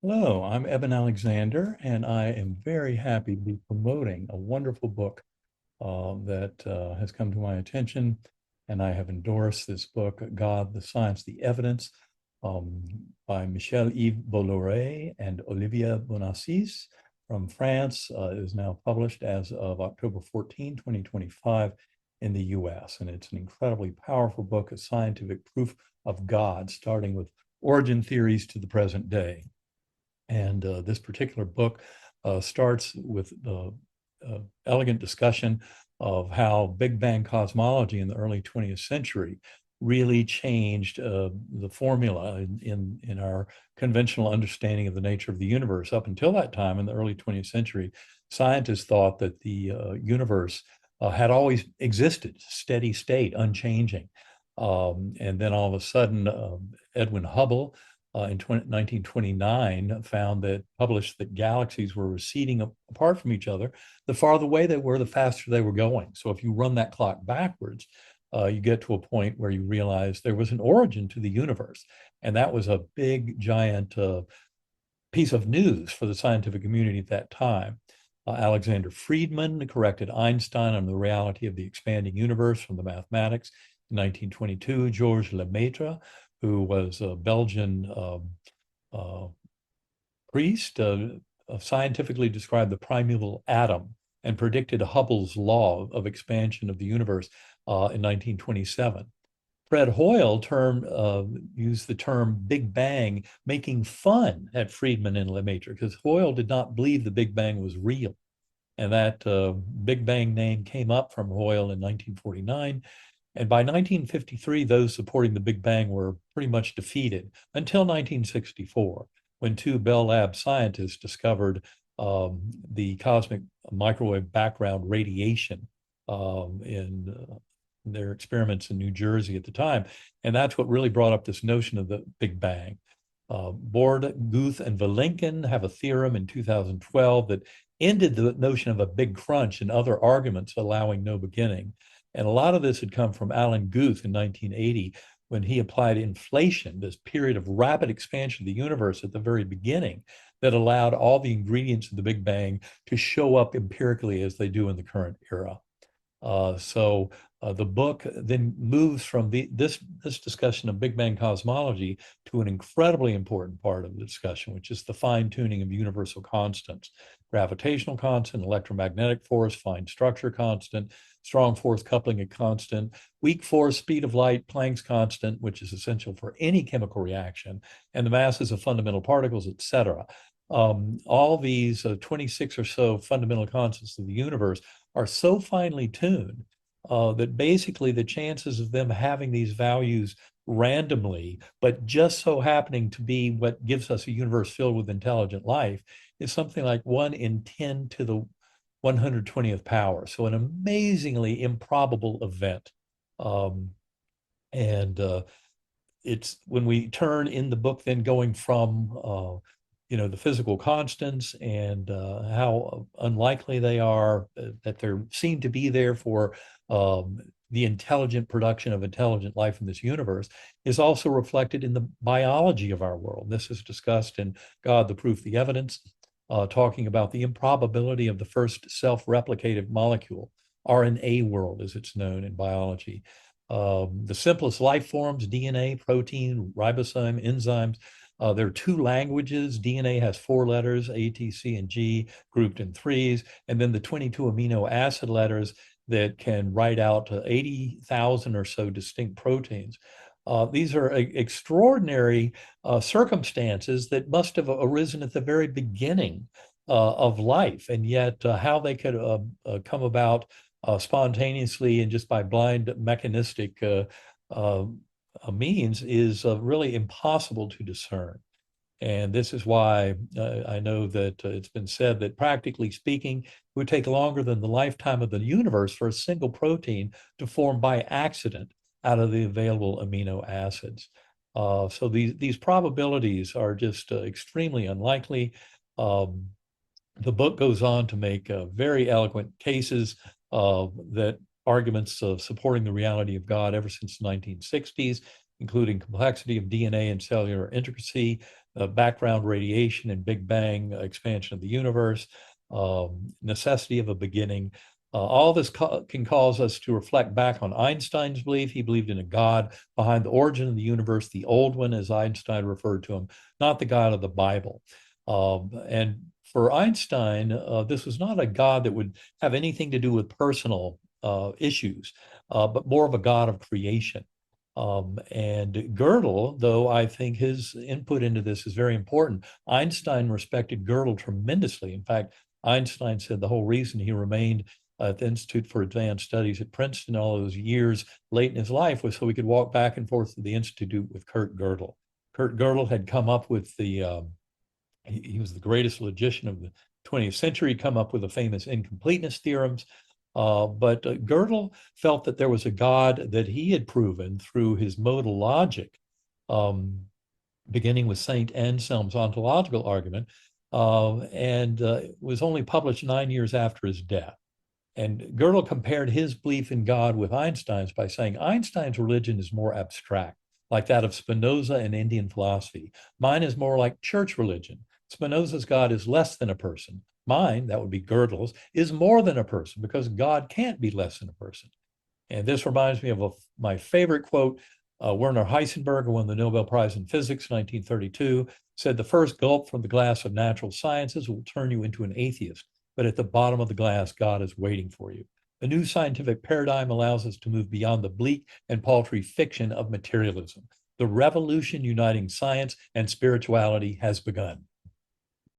Hello, I'm Eben Alexander, and I am very happy to be promoting a wonderful book that has come to my attention. And I have endorsed this book, God, the Science, the Evidence, um, by Michel-Yves Bolloré and Olivier Bonnassies from France. It is now published as of October 14, 2025 in the US. And it's an incredibly powerful book of scientific proof of God, starting with origin theories to the present day. And this particular book starts with the elegant discussion of how Big Bang cosmology in the early 20th century really changed the formula in our conventional understanding of the nature of the universe. Up until that time, in the early 20th century, scientists thought that the universe had always existed, steady state, unchanging. And then all of a sudden, Edwin Hubble in 1929 found that published that galaxies were receding apart from each other. The farther away they were, the faster they were going. So if you run that clock backwards, you get to a point where you realize there was an origin to the universe. And that was a big, giant piece of news for the scientific community at that time. Alexander Friedman corrected Einstein on the reality of the expanding universe from the mathematics. In 1922, Georges Lemaitre, who was a Belgian uh, priest, scientifically described the primeval atom and predicted Hubble's law of expansion of the universe in 1927. Fred Hoyle used the term Big Bang, making fun at Friedman and Lemaitre, because Hoyle did not believe the Big Bang was real. And that Big Bang name came up from Hoyle in 1949. And by 1953, those supporting the Big Bang were pretty much defeated until 1964, when two Bell Lab scientists discovered the cosmic microwave background radiation in their experiments in New Jersey at the time. And that's what really brought up this notion of the Big Bang. Borde, Guth, and Vilenkin have a theorem in 2012 that ended the notion of a big crunch and other arguments allowing no beginning. And a lot of this had come from Alan Guth in 1980 when he applied inflation, this period of rapid expansion of the universe at the very beginning that allowed all the ingredients of the Big Bang to show up empirically as they do in the current era. So the book then moves from this discussion of Big Bang cosmology to an incredibly important part of the discussion, which is the fine tuning of universal constants: gravitational constant, electromagnetic force, fine structure constant, strong force coupling a constant, weak force, speed of light, Planck's constant, which is essential for any chemical reaction, and the masses of fundamental particles, et cetera. All these 26 or so fundamental constants of the universe are so finely tuned that basically the chances of them having these values randomly, but just so happening to be what gives us a universe filled with intelligent life, is something like 1 in 10 to the 120th power. So an amazingly improbable event. Um, and It's when we turn in the book, then going from the physical constants and how unlikely they are that they're seen to be there for the intelligent production of intelligent life in this universe, is also reflected in the biology of our world. This is discussed in God, the Proof, the Evidence, talking about the improbability of the first self-replicative molecule, RNA world, as it's known in biology. The simplest life forms: DNA, protein, ribosome, enzymes. There are two languages. DNA has 4 letters, A, T, C, and G, grouped in threes, and then the 22 amino acid letters that can write out 80,000 or so distinct proteins. These are extraordinary circumstances that must have arisen at the very beginning of life, and yet how they could come about spontaneously and just by blind mechanistic uh, means is really impossible to discern. And this is why I know that it's been said that, practically speaking, it would take longer than the lifetime of the universe for a single protein to form by accident out of the available amino acids. So these probabilities are just extremely unlikely. Um, the book goes on to make very eloquent cases that arguments of supporting the reality of God ever since the 1960s. including complexity of DNA and cellular intricacy, background radiation and Big Bang expansion of the universe, necessity of a beginning. All this can cause us to reflect back on Einstein's belief. He believed in a God behind the origin of the universe, the old one, as Einstein referred to him, not the God of the Bible. And for Einstein, this was not a God that would have anything to do with personal issues, but more of a God of creation. And Gödel, though I think his input into this is very important, Einstein respected Gödel tremendously. In fact, Einstein said the whole reason he remained at the Institute for Advanced Studies at Princeton all those years late in his life was so he could walk back and forth to the Institute with Kurt Gödel. Kurt Gödel had come up with he was the greatest logician of the 20th century, come up with the famous incompleteness theorems. But Gödel felt that there was a God that he had proven through his modal logic, beginning with St. Anselm's ontological argument, and was only published 9 years after his death. And Gödel compared his belief in God with Einstein's by saying Einstein's religion is more abstract, like that of Spinoza and Indian philosophy. Mine is more like church religion. Spinoza's God is less than a person. Mine, that would be Gödel's, is more than a person because God can't be less than a person. And this reminds me of my favorite quote. Werner Heisenberg, who won the Nobel Prize in Physics in 1932, said, "The first gulp from the glass of natural sciences will turn you into an atheist, but at the bottom of the glass, God is waiting for you." A new scientific paradigm allows us to move beyond the bleak and paltry fiction of materialism. The revolution uniting science and spirituality has begun.